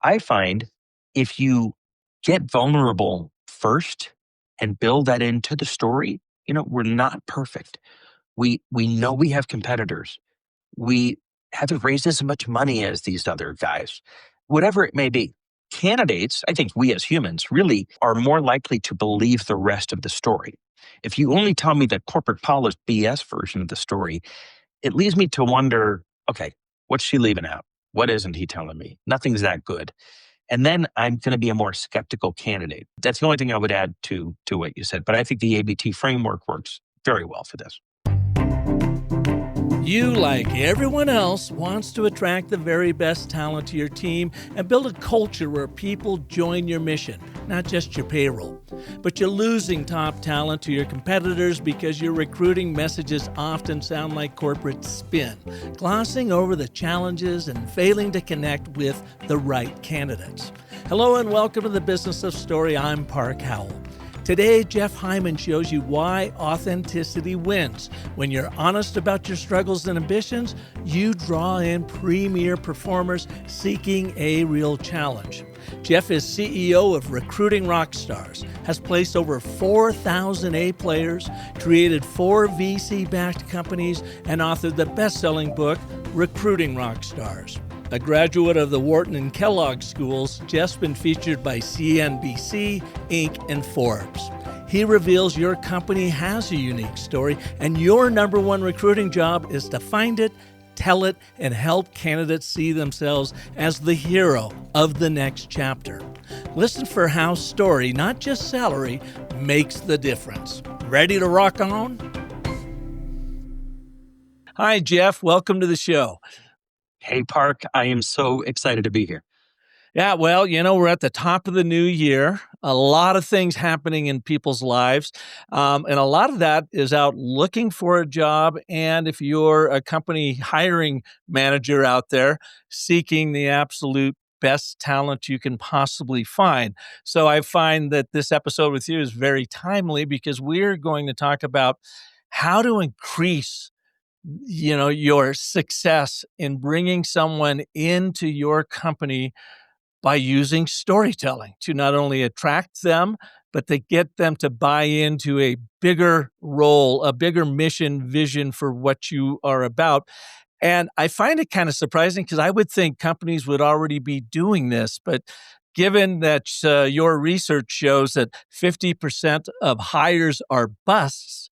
I find if you get vulnerable first and build that into the story, we're not perfect. We know we have competitors. We haven't raised as much money as these other guys, whatever it may be. Candidates, I think we as humans really are more likely to believe the rest of the story. If you only tell me the corporate polished BS version of the story, it leads me to wonder, okay, what's she leaving out? What isn't he telling me? Nothing's that good. And then I'm going to be a more skeptical candidate. That's the only thing I would add to what you said. But I think the ABT framework works very well for this. You, like everyone else, wants to attract the very best talent to your team and build a culture where people join your mission, not just your payroll. But you're losing top talent to your competitors because your recruiting messages often sound like corporate spin, glossing over the challenges and failing to connect with the right candidates. Hello and welcome to the Business of Story. I'm Park Howell. Today, Jeff Hyman shows you why authenticity wins. When you're honest about your struggles and ambitions, you draw in premier performers seeking a real challenge. Jeff is CEO of Recruiting Rockstars, has placed over 4,000 A players, created 4 VC-backed companies, and authored the best-selling book, Recruiting Rockstars. A graduate of the Wharton and Kellogg schools, Jeff's been featured by CNBC, Inc., and Forbes. He reveals your company has a unique story, and your number one recruiting job is to find it, tell it, and help candidates see themselves as the hero of the next chapter. Listen for how story, not just salary, makes the difference. Ready to rock on? Hi, Jeff. Welcome to the show. Hey, Park, I am so excited to be here. Yeah, well, we're at the top of the new year. A lot of things happening in people's lives. And a lot of that is out looking for a job. And if you're a company hiring manager out there, seeking the absolute best talent you can possibly find. So I find that this episode with you is very timely because we're going to talk about how to increase your success in bringing someone into your company by using storytelling to not only attract them, but to get them to buy into a bigger role, a bigger mission, vision for what you are about. And I find it kind of surprising because I would think companies would already be doing this, but given that your research shows that 50% of hires are busts,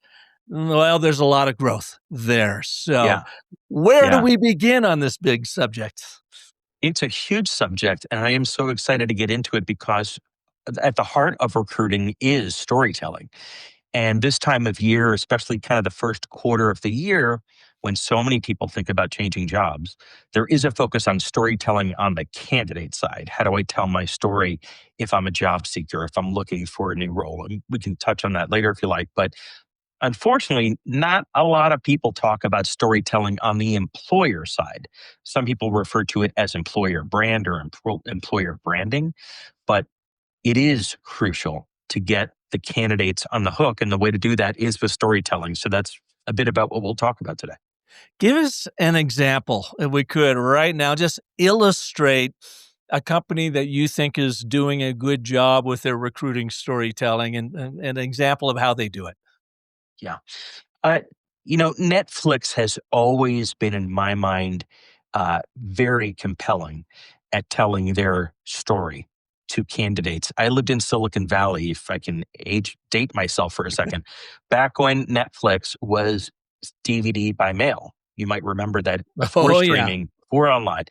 well, there's a lot of growth there. So where do we begin on this big subject? It's a huge subject, and I am so excited to get into it because at the heart of recruiting is storytelling. And this time of year, especially kind of the first quarter of the year, when so many people think about changing jobs, there is a focus on storytelling on the candidate side. How do I tell my story if I'm a job seeker, if I'm looking for a new role? And we can touch on that later if you like. But unfortunately, not a lot of people talk about storytelling on the employer side. Some people refer to it as employer brand or employer branding, but it is crucial to get the candidates on the hook. And the way to do that is with storytelling. So that's a bit about what we'll talk about today. Give us an example, if we could, right now. Just illustrate a company that you think is doing a good job with their recruiting storytelling and an example of how they do it. Yeah. Netflix has always been, in my mind, very compelling at telling their story to candidates. I lived in Silicon Valley, if I can date myself for a second, back when Netflix was DVD by mail. You might remember that before streaming, before online.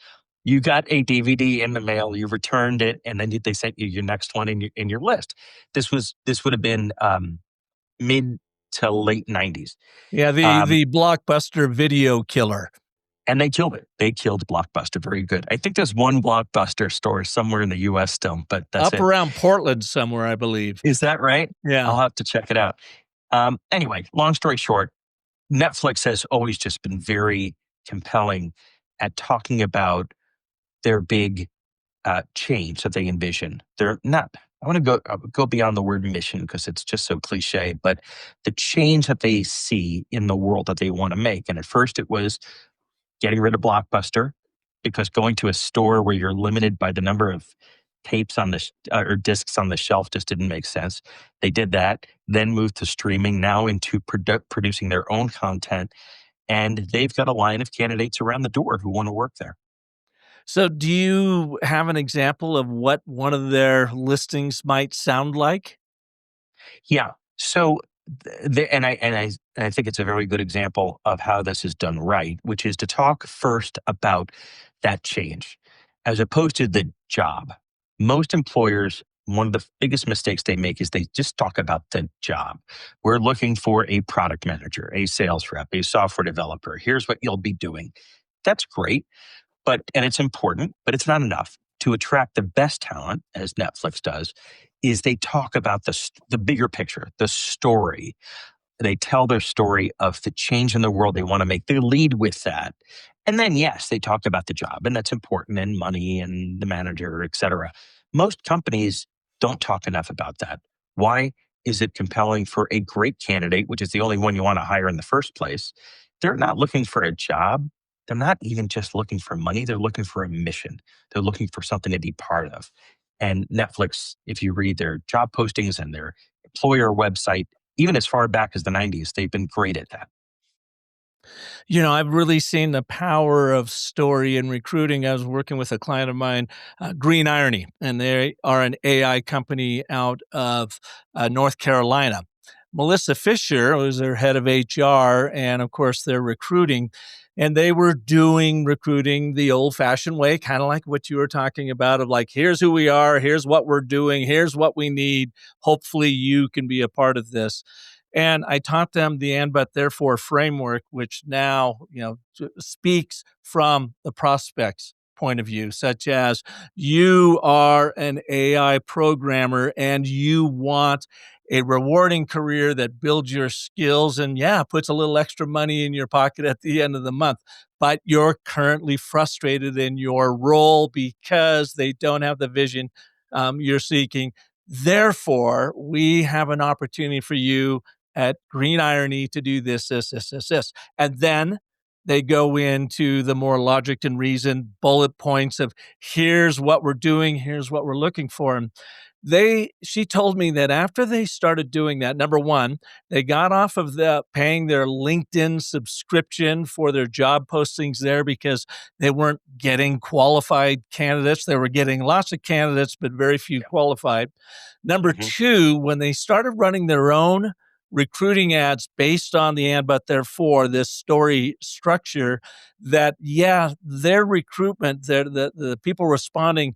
You got a DVD in the mail, you returned it, and then they sent you your next one in your list. This would have been mid to late 90s. Yeah, the Blockbuster video killer. And they killed it. They killed Blockbuster. Very good. I think there's one Blockbuster store somewhere in the U.S. still, but that's up around Portland somewhere, I believe. Is that right? Yeah. I'll have to check it out. Anyway, long story short, Netflix has always just been very compelling at talking about their big change that they envision. They're not, I want to go beyond the word mission because it's just so cliche, but the change that they see in the world that they want to make. And at first it was getting rid of Blockbuster because going to a store where you're limited by the number of tapes on the or discs on the shelf just didn't make sense. They did that, then moved to streaming, now into producing their own content, and they've got a line of candidates around the door who want to work there. So, do you have an example of what one of their listings might sound like? Yeah. So, and I think it's a very good example of how this is done right, which is to talk first about that change, as opposed to the job. Most employers, one of the biggest mistakes they make is they just talk about the job. We're looking for a product manager, a sales rep, a software developer. Here's what you'll be doing. That's great, and it's important, but it's not enough. To attract the best talent, as Netflix does, is they talk about the bigger picture, the story. They tell their story of the change in the world they want to make. They lead with that. And then, yes, they talk about the job, and that's important, and money and the manager, et cetera. Most companies don't talk enough about that. Why is it compelling for a great candidate, which is the only one you want to hire in the first place? They're not looking for a job. They're not even just looking for money. They're looking for a mission. They're looking for something to be part of. And Netflix, if you read their job postings and their employer website, even as far back as the 90s, they've been great at that. I've really seen the power of story in recruiting. I was working with a client of mine, Green Irony, and they are an AI company out of North Carolina. Melissa Fisher was their head of HR, and of course, they're recruiting. And they were doing recruiting the old fashioned way, kind of like what you were talking about of like, here's who we are, here's what we're doing, here's what we need. Hopefully, you can be a part of this. And I taught them the and but therefore framework, which now, speaks from the prospect's point of view, such as you are an AI programmer and you want a rewarding career that builds your skills and puts a little extra money in your pocket at the end of the month. But you're currently frustrated in your role because they don't have the vision you're seeking. Therefore, we have an opportunity for you at Green Irony to do this, this, this, this, this. And then they go into the more logic and reason bullet points of here's what we're doing, here's what we're looking for. And she told me that after they started doing that, number one, they got off of the paying their LinkedIn subscription for their job postings there because they weren't getting qualified candidates. They were getting lots of candidates, but very few qualified. Number Mhm. two, when they started running their own recruiting ads based on the and but therefore this story structure, that their recruitment, the people responding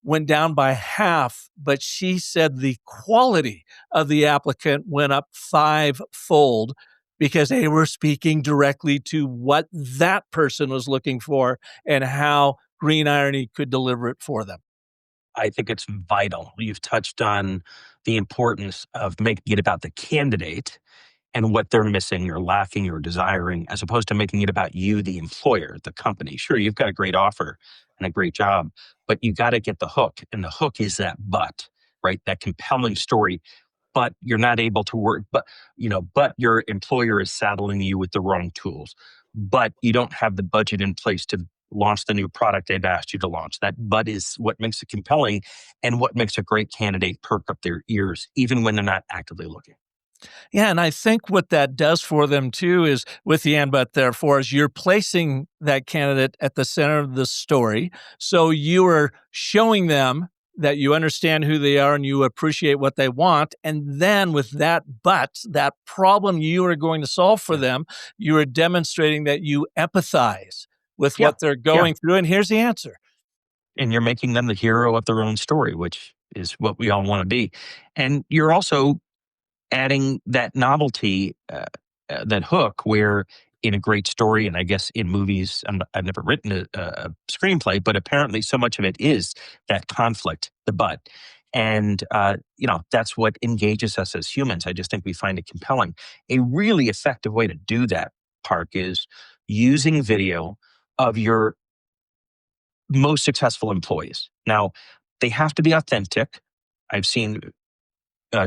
went down by half, but she said the quality of the applicant went up fivefold because they were speaking directly to what that person was looking for and how Green Irony could deliver it for them. I think it's vital. You've touched on the importance of making it about the candidate and what they're missing or lacking or desiring, as opposed to making it about you, the employer, the company. Sure, you've got a great offer and a great job, but you got to get the hook. And the hook is that but, right? That compelling story, but you're not able to work, but your employer is saddling you with the wrong tools, but you don't have the budget in place to launch the new product they've asked you to launch. That but is what makes it compelling and what makes a great candidate perk up their ears, even when they're not actively looking. Yeah, and I think what that does for them too is with the and but therefore is you're placing that candidate at the center of the story. So you are showing them that you understand who they are and you appreciate what they want. And then with that but, that problem you are going to solve for Yeah. them, you are demonstrating that you empathize with Yeah. what they're Yeah. going through. And here's the answer. And you're making them the hero of their own story, which is what we all want to be. And you're also adding that novelty, that hook where in a great story, and I guess in movies, I've never written a screenplay, but apparently so much of it is that conflict, the but. And, that's what engages us as humans. I just think we find it compelling. A really effective way to do that, Park, is using video of your most successful employees. Now, they have to be authentic. I've seen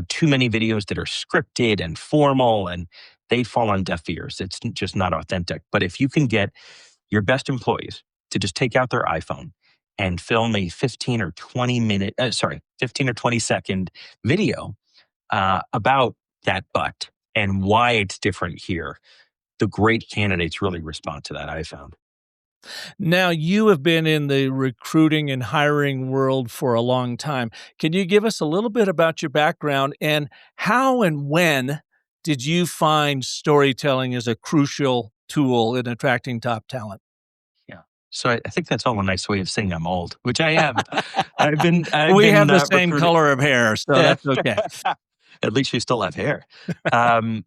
too many videos that are scripted and formal, and they fall on deaf ears. It's just not authentic. But if you can get your best employees to just take out their iPhone and film a 15 or 20 second video about that but and why it's different here. The great candidates really respond to that, I found. Now, you have been in the recruiting and hiring world for a long time. Can you give us a little bit about your background and how and when did you find storytelling as a crucial tool in attracting top talent? Yeah. So I think that's all a nice way of saying I'm old, which I am. I've We have been the same recruiting. color of hair, so that's okay. At least you still have hair. Um,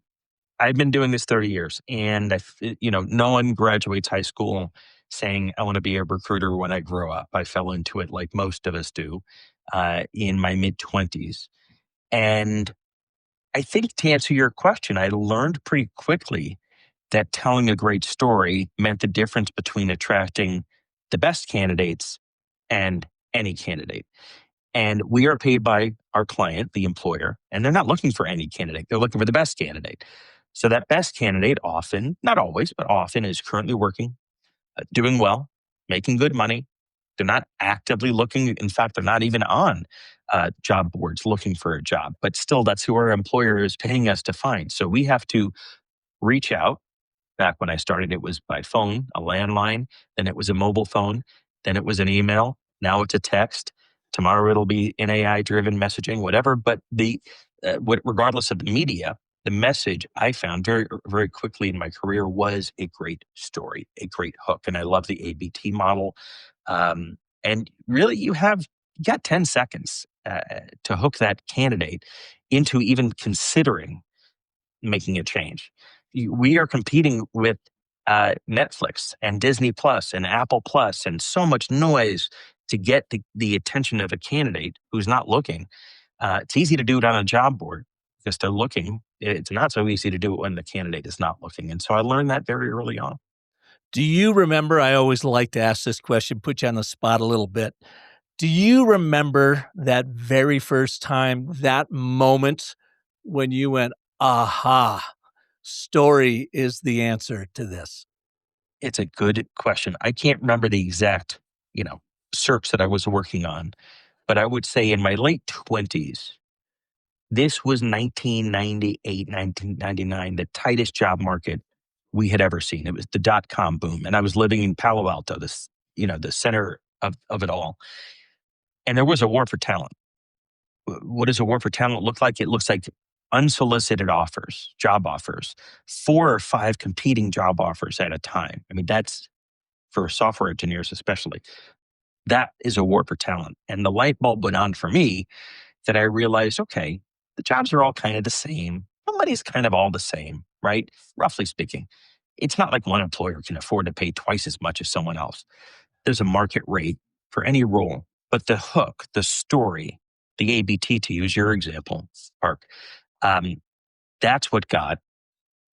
I've been doing this 30 years, and no one graduates high school saying I want to be a recruiter when I grow up. I fell into it like most of us do in my mid 20s, and I think to answer your question, I learned pretty quickly that telling a great story meant the difference between attracting the best candidates and any candidate. And we are paid by our client, the employer, and they're not looking for any candidate. They're looking for the best candidate. So that best candidate often, not always, but often is currently working, doing well, making good money. They're not actively looking. In fact, they're not even on job boards looking for a job. But still, that's who our employer is paying us to find. So we have to reach out. Back when I started, it was by phone, a landline. Then it was a mobile phone. Then it was an email. Now it's a text. Tomorrow it'll be an AI-driven messaging, whatever. But regardless of the media, the message I found very, very quickly in my career was a great story, a great hook, and I love the ABT model. And really, you got 10 seconds to hook that candidate into even considering making a change. We are competing with Netflix and Disney Plus and Apple Plus and so much noise to get the attention of a candidate who's not looking. It's easy to do it on a job board because they're looking. It's not so easy to do it when the candidate is not looking. And so I learned that very early on. Do you remember? I always like to ask this question, put you on the spot a little bit. Do you remember that very first time, that moment when you went, aha, story is the answer to this? It's a good question. I can't remember the exact, search that I was working on, but I would say in my late 20s, this was 1998, 1999, the tightest job market we had ever seen. It was the dot-com boom. And I was living in Palo Alto, the center of it all. And there was a war for talent. What does a war for talent look like? It looks like unsolicited offers, job offers, 4 or 5 competing job offers at a time. I mean, that's for software engineers, especially. That is a war for talent. And the light bulb went on for me that I realized, okay, the jobs are all kind of the same. The money's kind of all the same, right? Roughly speaking. It's not like one employer can afford to pay twice as much as someone else. There's a market rate for any role, but the hook, the story, the ABT, to use your example, Park, um, that's what got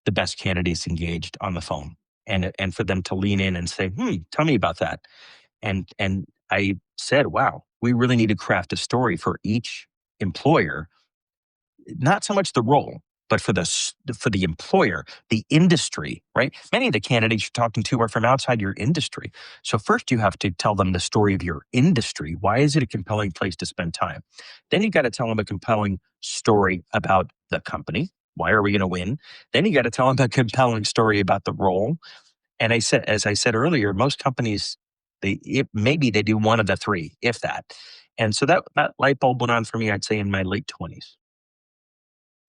the best candidates engaged on the phone, and for them to lean in and say, tell me about that. And I said, wow, we really need to craft a story for each employer, not so much the role, but for the employer, the industry, right? Many of the candidates you're talking to are from outside your industry. So first you have to tell them the story of your industry. Why is it a compelling place to spend time? Then you got to tell them a compelling story about the company. Why are we going to win? Then you got to tell them a compelling story about the role. And as I said earlier, most companies, maybe they do one of the three, if that. And so that light bulb went on for me, I'd say in my late 20s.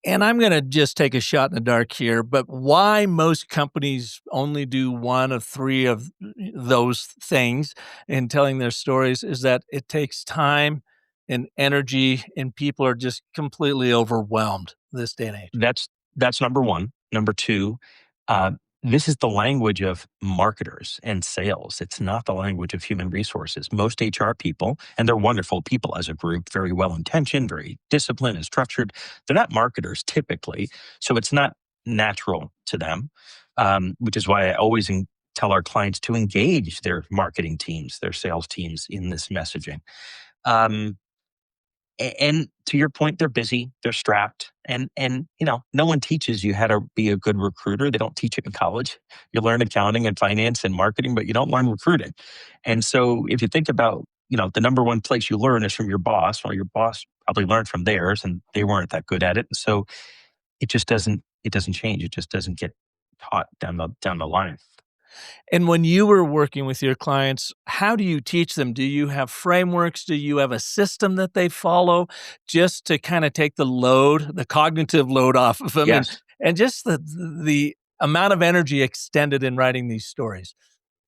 And I'm going to just take a shot in the dark here, but why most companies only do one of three of those things in telling their stories is that it takes time and energy, and people are just completely overwhelmed this day and age. That's number one. Number two, uh, this is the language of marketers and sales. It's not the language of human resources. Most HR people, and they're wonderful people as a group, very well intentioned, very disciplined and structured. They're not marketers typically, so it's not natural to them. Which is why I always tell our clients to engage their marketing teams, their sales teams in this messaging. Um, And to your point, they're busy, they're strapped, and no one teaches you how to be a good recruiter. They don't teach it in college. You learn accounting and finance and marketing, but you don't learn recruiting. And so if you think about, the number one place you learn is from your boss. Well, your boss probably learned from theirs and they weren't that good at it. And so it doesn't change. It just doesn't get taught down the line. And when you were working with your clients, how do you teach them? Do you have frameworks? Do you have a system that they follow just to kind of take the load, the cognitive load off of them, and Yes. and just the amount of energy extended in writing these stories?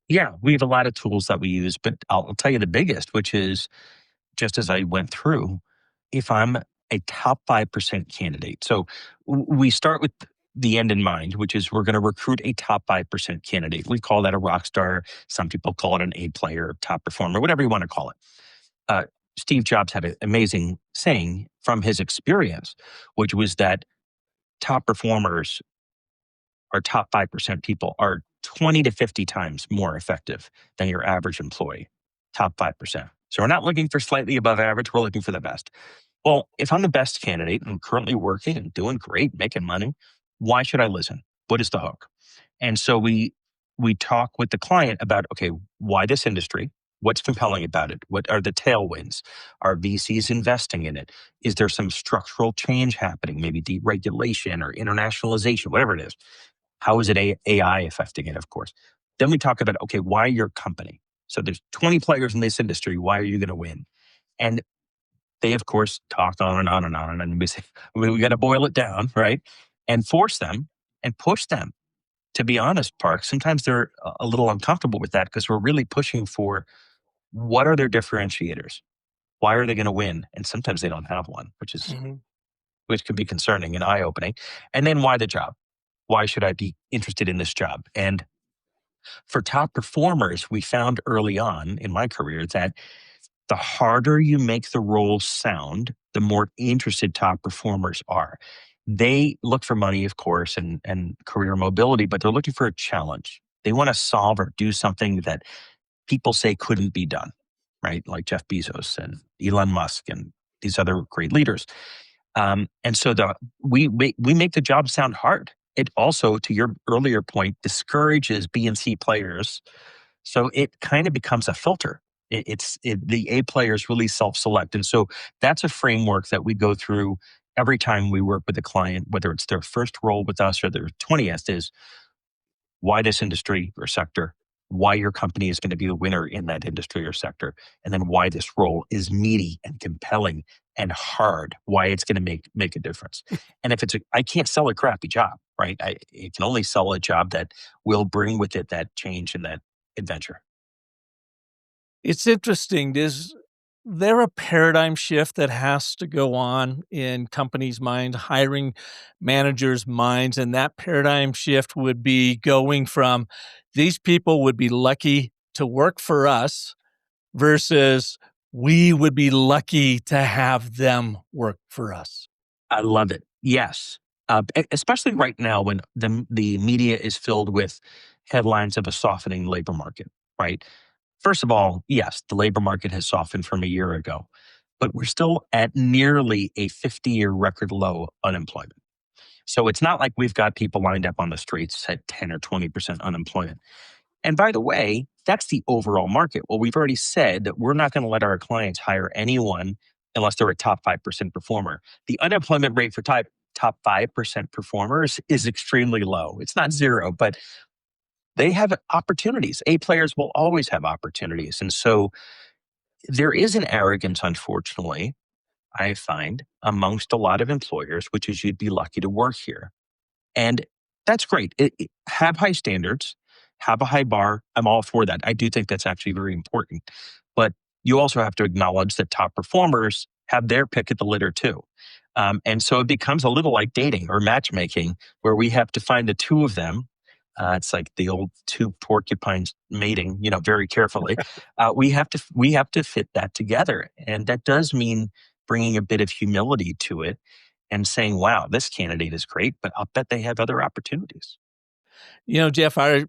Yeah, we have a lot of tools that we use, but I'll tell you the biggest, which is just as I went through, if I'm a top 5% candidate. So we start with the end in mind, which is we're going to recruit a top 5% candidate. We call that a rock star. Some people call it an A player, top performer, whatever you want to call it. Uh, Steve Jobs had an amazing saying from his experience, which was that top performers our top 5% people are 20 to 50 times more effective than your average employee, top 5%. So we're not looking for slightly above average, we're looking for the best. Well, if I'm the best candidate and I'm currently working and doing great, making money, why should I listen? What is the hook? And so we talk with the client about, okay, why this industry? What's compelling about it? What are the tailwinds? Are VCs investing in it? Is there some structural change happening, maybe deregulation or internationalization, whatever it is? How is it AI affecting it, of course? Then we talk about, okay, why your company? So there's 20 players in this industry. Why are you going to win? And they, of course, talk on and on and on. And we say, we got to boil it down, right? And force them and push them. To be honest, Park, sometimes they're a little uncomfortable with that because we're really pushing for what are their differentiators? Why are they going to win? And sometimes they don't have one, Mhm. which could be concerning and eye opening. And then why the job? Why should I be interested in this job? And for top performers, we found early on in my career that the harder you make the role sound, the more interested top performers are. They look for money, of course, and career mobility, but they're looking for a challenge. They want to solve or do something that people say couldn't be done, right? Like Jeff Bezos and Elon Musk and these other great leaders. And so we make the job sound hard. It also, to your earlier point, discourages B and C players. So it kind of becomes a filter. The A players really self-select, and so that's a framework that we go through every time we work with a client, whether it's their first role with us or their 20th. Is why this industry or sector, why your company is going to be the winner in that industry or sector, and then why this role is meaty and compelling and hard, why it's going to make a difference. And if I can't sell a crappy job, right? I can only sell a job that will bring with it that change and that adventure. It's interesting. Is there a paradigm shift that has to go on in companies' minds, hiring managers' minds? And that paradigm shift would be going from these people would be lucky to work for us versus we would be lucky to have them work for us. I love it. Yes. Especially right now when the media is filled with headlines of a softening labor market, right? First of all, yes, the labor market has softened from a year ago, but we're still at nearly a 50-year record low unemployment. So it's not like we've got people lined up on the streets at 10 or 20% unemployment. And by the way, that's the overall market. Well, we've already said that we're not going to let our clients hire anyone unless they're a top 5% performer. The unemployment rate for top 5% performers is extremely low. It's not zero, but they have opportunities. A players will always have opportunities. And so there is an arrogance, unfortunately, I find amongst a lot of employers, which is you'd be lucky to work here. And that's great. Have high standards, have a high bar. I'm all for that. I do think that's actually very important. But you also have to acknowledge that top performers have their pick at the litter too. And so it becomes a little like dating or matchmaking, where we have to find the two of them. It's like the old two porcupines mating, very carefully. We have to fit that together, and that does mean bringing a bit of humility to it and saying, wow, this candidate is great, but I'll bet they have other opportunities. Jeff, I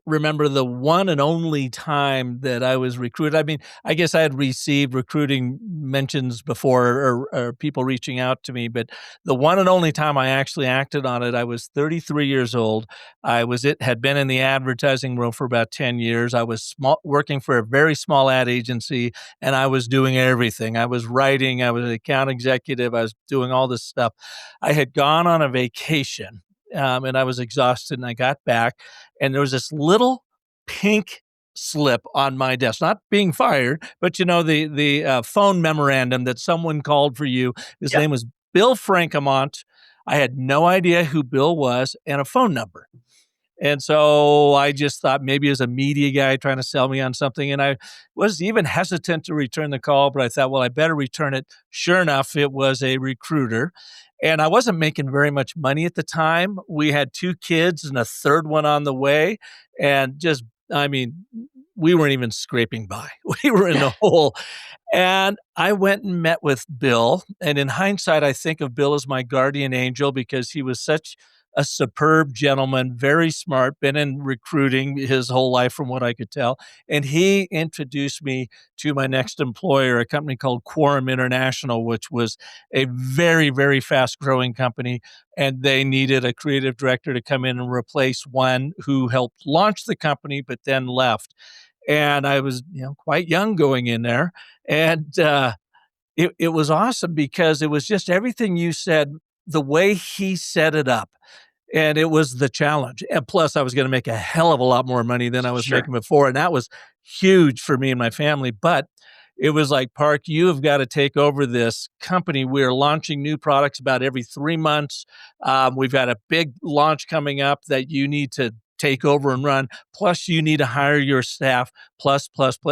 remember the one and only time that I was recruited. I mean, I guess I had received recruiting mentions before, or people reaching out to me, but the one and only time I actually acted on it, I was 33 years old. Had been in the advertising room for about 10 years. I was working for a very small ad agency, and I was doing everything. I was writing, I was an account executive, I was doing all this stuff. I had gone on a vacation, and I was exhausted, and I got back, and there was this little pink slip on my desk, not being fired, but the phone memorandum that someone called for you. His Yeah. name was Bill Frankamont. I had no idea who Bill was, and a phone number. And so I just thought maybe it was a media guy trying to sell me on something. And I was even hesitant to return the call, but I thought, well, I better return it. Sure enough, it was a recruiter. And I wasn't making very much money at the time. We had 2 kids and a third one on the way. And we weren't even scraping by. We were in the hole. And I went and met with Bill. And in hindsight, I think of Bill as my guardian angel because he was such a superb gentleman, very smart, been in recruiting his whole life from what I could tell. And he introduced me to my next employer, a company called Quorum International, which was a very, very fast growing company. And they needed a creative director to come in and replace one who helped launch the company, but then left. And I was, quite young going in there. And it was awesome because it was just everything you said, the way he set it up. And it was the challenge. And plus, I was going to make a hell of a lot more money than I was Sure. making before. And that was huge for me and my family. But it was like, Park, you have got to take over this company. We're launching new products about every 3 months. We've got a big launch coming up that you need to take over and run. Plus, you need to hire your staff. Plus.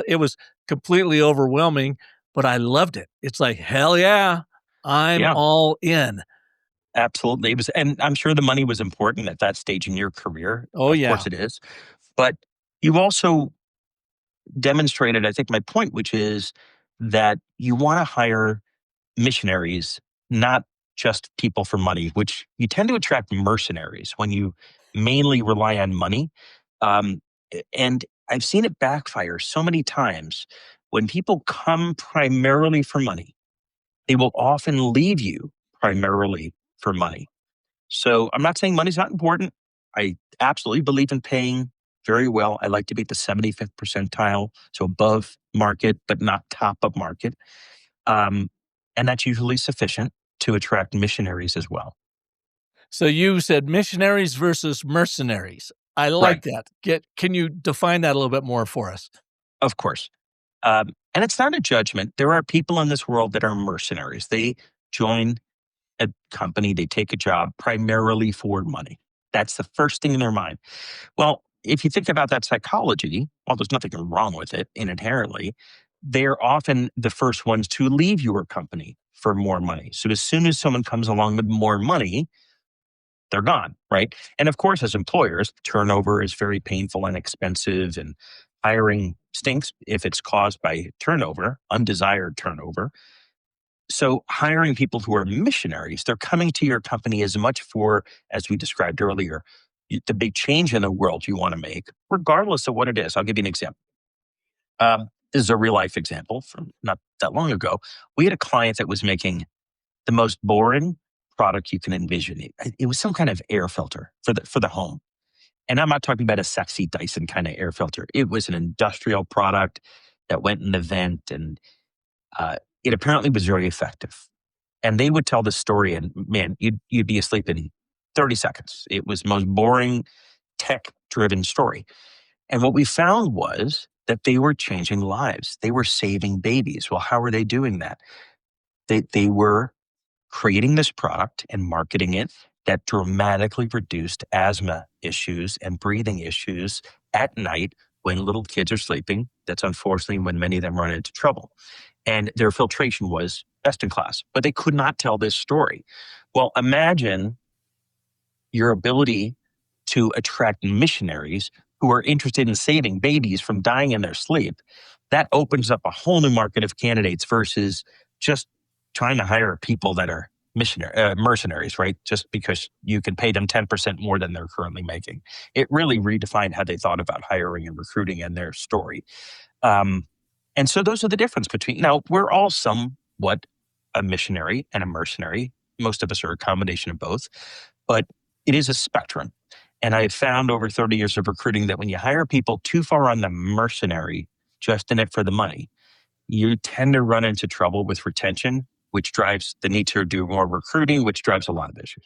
It was completely overwhelming, but I loved it. It's like, hell yeah, I'm Yeah, all in. absolutely. It was, and I'm sure the money was important at that stage in your career. Oh, Of course yeah. it is. But you also demonstrated, I think, my point, which is that you want to hire missionaries, not just people for money, which you tend to attract mercenaries when you mainly rely on money. Um, and I've seen it backfire so many times. When people come primarily for money, they will often leave you primarily for money. So I'm not saying money's not important. I absolutely believe in paying very well. I like to be at the 75th percentile, so above market, but not top of market. Um, and that's usually sufficient to attract missionaries as well. So you said missionaries versus mercenaries. I Right. like that. Can you define that a little bit more for us? Of course. And it's not a judgment. There are people in this world that are mercenaries. They join a company, they take a job primarily for money. That's the first thing in their mind. Well, if you think about that psychology, while there's nothing wrong with it inherently, they're often the first ones to leave your company for more money. So as soon as someone comes along with more money, they're gone, right? And of course, as employers, turnover is very painful and expensive, and hiring stinks if it's caused by turnover, undesired turnover. So hiring people who are missionaries, they're coming to your company as much for, as we described earlier, the big change in the world you want to make, regardless of what it is. I'll give you an example. This is a real life example from not that long ago. We had a client that was making the most boring product you can envision. It was some kind of air filter for the home. And I'm not talking about a sexy Dyson kind of air filter. It was an industrial product that went in an event, and it apparently was very effective. And they would tell the story, and man, you'd be asleep in 30 seconds. It was the most boring, tech-driven story. And what we found was that they were changing lives. They were saving babies. Well, how were they doing that? They were creating this product and marketing it that dramatically reduced asthma issues and breathing issues at night when little kids are sleeping. That's unfortunately when many of them run into trouble. And their filtration was best in class, but they could not tell this story. Well, imagine your ability to attract missionaries who are interested in saving babies from dying in their sleep. That opens up a whole new market of candidates versus just trying to hire people that are mercenaries, right? Just because you can pay them 10% more than they're currently making. It really redefined how they thought about hiring and recruiting and their story. Um, and so those are the difference between, now we're all somewhat a missionary and a mercenary. Most of us are a combination of both, but it is a spectrum. And I've found over 30 years of recruiting that when you hire people too far on the mercenary, just in it for the money, you tend to run into trouble with retention, which drives the need to do more recruiting, which drives a lot of issues.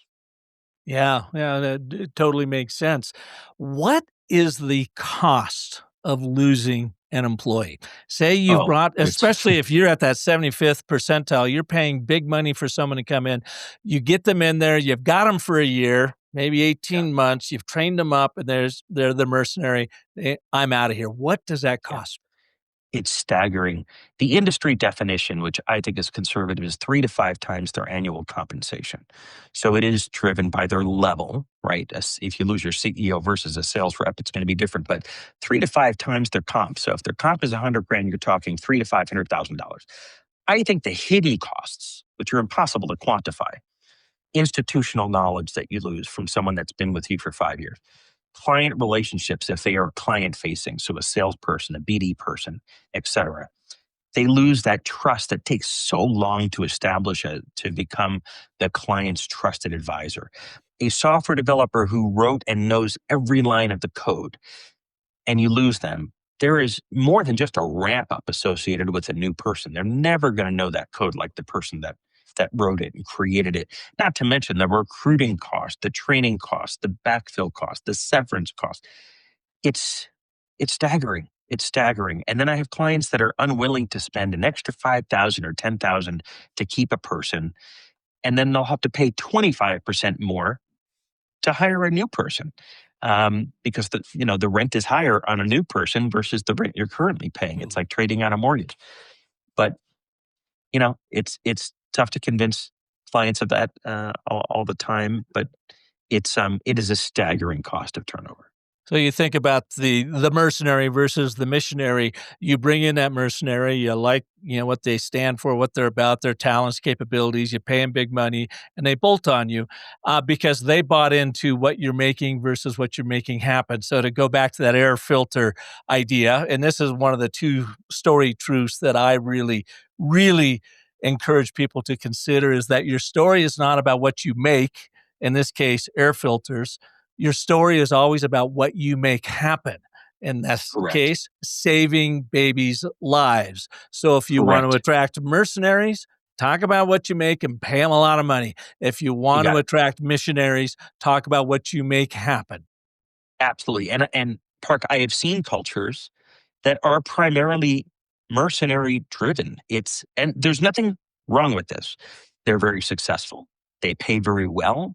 Yeah, that totally makes sense. What is the cost of losing an employee? Say you've Oh, brought, it's especially if you're at that 75th percentile, you're paying big money for someone to come in. You get them in there, you've got them for a year, maybe yeah, 18 months, you've trained them up, and they're the mercenary. I'm out of here. What does that yeah. cost? It's staggering. The industry definition, which I think is conservative, is 3 to 5 times their annual compensation. So it is driven by their level, right? If you lose your CEO versus a sales rep, it's going to be different, but 3 to 5 times their comp. So if their comp is 100 grand, you're talking $300,000 to $500,000. I think the hidden costs, which are impossible to quantify, institutional knowledge that you lose from someone that's been with you for 5 years, client relationships if they are client facing, so a salesperson, a BD person, etc. They lose that trust that takes so long to establish to become the client's trusted advisor. A software developer who wrote and knows every line of the code, and you lose them, there is more than just a ramp up associated with a new person. They're never going to know that code like the person that wrote it and created it. Not to mention the recruiting cost, the training cost, the backfill cost, the severance cost. It's it's staggering. It's staggering. And then I have clients that are unwilling to spend an extra 5,000 or 10,000 to keep a person, and then they'll have to pay 25% more to hire a new person. Because the rent is higher on a new person versus the rent you're currently paying. It's like trading out a mortgage. But it's tough to convince clients of that all the time. But it is a staggering cost of turnover. So you think about the mercenary versus the missionary. You bring in that mercenary, you like, what they stand for, what they're about, their talents, capabilities, you pay them big money, and they bolt on you because they bought into what you're making versus what you're making happen. So to go back to that air filter idea, and this is one of the two story truths that I really, really encourage people to consider, is that your story is not about what you make, in this case, air filters. Your story is always about what you make happen. In this Correct. case, saving babies' lives. So if you want to Correct. attract mercenaries, talk about what you make and pay them a lot of money. If you You want to got it. attract missionaries, talk about what you make happen. Absolutely. And Park, I have seen cultures that are primarily mercenary driven. And there's nothing wrong with this. They're very successful. They pay very well.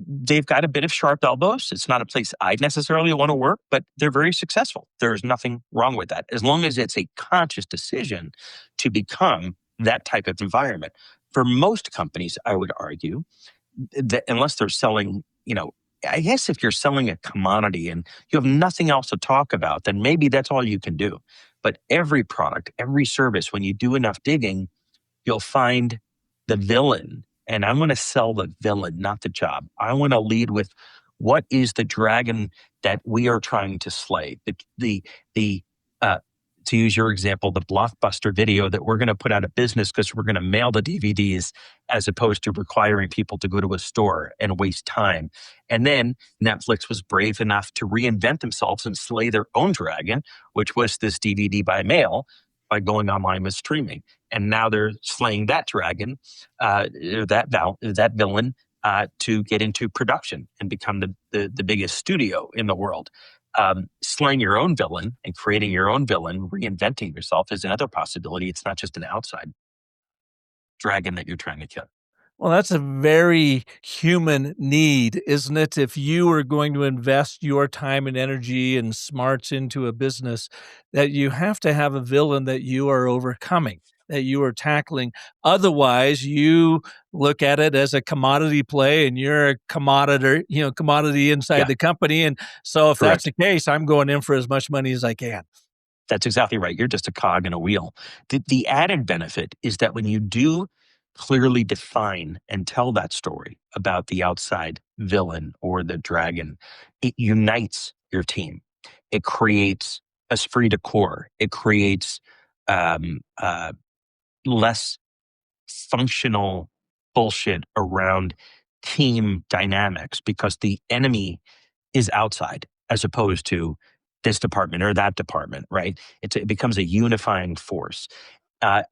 They've got a bit of sharp elbows. It's not a place I necessarily want to work, but they're very successful. There's nothing wrong with that, as long as it's a conscious decision to become that type of environment. For most companies, I would argue that unless they're selling, I guess if you're selling a commodity and you have nothing else to talk about, then maybe that's all you can do. But every product, every service, when you do enough digging, you'll find the villain. And I'm going to sell the villain, not the job. I want to lead with what is the dragon that we are trying to slay. The to use your example, the blockbuster video that we're going to put out of business because we're going to mail the DVDs as opposed to requiring people to go to a store and waste time. And then Netflix was brave enough to reinvent themselves and slay their own dragon, which was this DVD by mail, by going online with streaming. And now they're slaying that dragon, that villain, to get into production and become the biggest studio in the world. Slaying your own villain and creating your own villain, reinventing yourself is another possibility. It's not just an outside dragon that you're trying to kill. Well, that's a very human need, isn't it? If you are going to invest your time and energy and smarts into a business, that you have to have a villain that you are overcoming, that you are tackling. Otherwise, you look at it as a commodity play and you're a commodity inside Yeah, the company. And so if that's correct. the case, I'm going in for as much money as I can. That's exactly right. You're just a cog in a wheel. The added benefit is that when you do clearly define and tell that story about the outside villain or the dragon, it unites your team. It creates esprit de corps. It creates um, uh, less functional bullshit around team dynamics because the enemy is outside as opposed to this department or that department, right? It becomes a unifying force.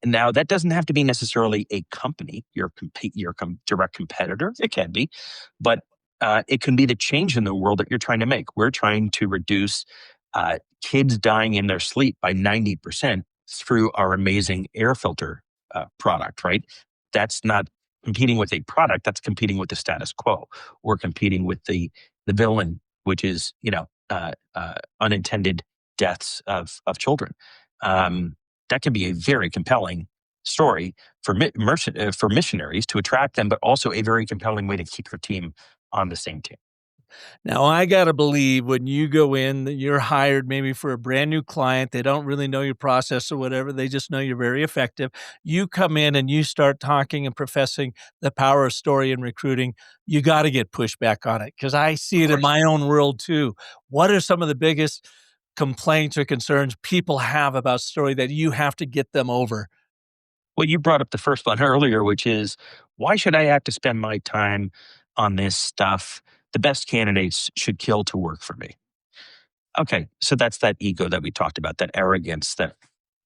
Now, that doesn't have to be necessarily a company, your direct competitor. It can be, but it can be the change in the world that you're trying to make. We're trying to reduce kids dying in their sleep by 90% through our amazing air filter product, right? That's not competing with a product, that's competing with the status quo. We're competing with the villain, which is, unintended deaths of children. Um, that can be a very compelling story for missionaries to attract them, but also a very compelling way to keep your team on the same team. Now, I got to believe when you go in, that you're hired maybe for a brand new client. They don't really know your process or whatever. They just know you're very effective. You come in and you start talking and professing the power of story and recruiting. You got to get pushback on it because I see Of it in course. my own world too. What are some of the biggest complaints or concerns people have about story that you have to get them over? Well, you brought up the first one earlier, which is why should I have to spend my time on this stuff? The best candidates should kill to work for me. Okay, so that's that ego that we talked about, that arrogance, that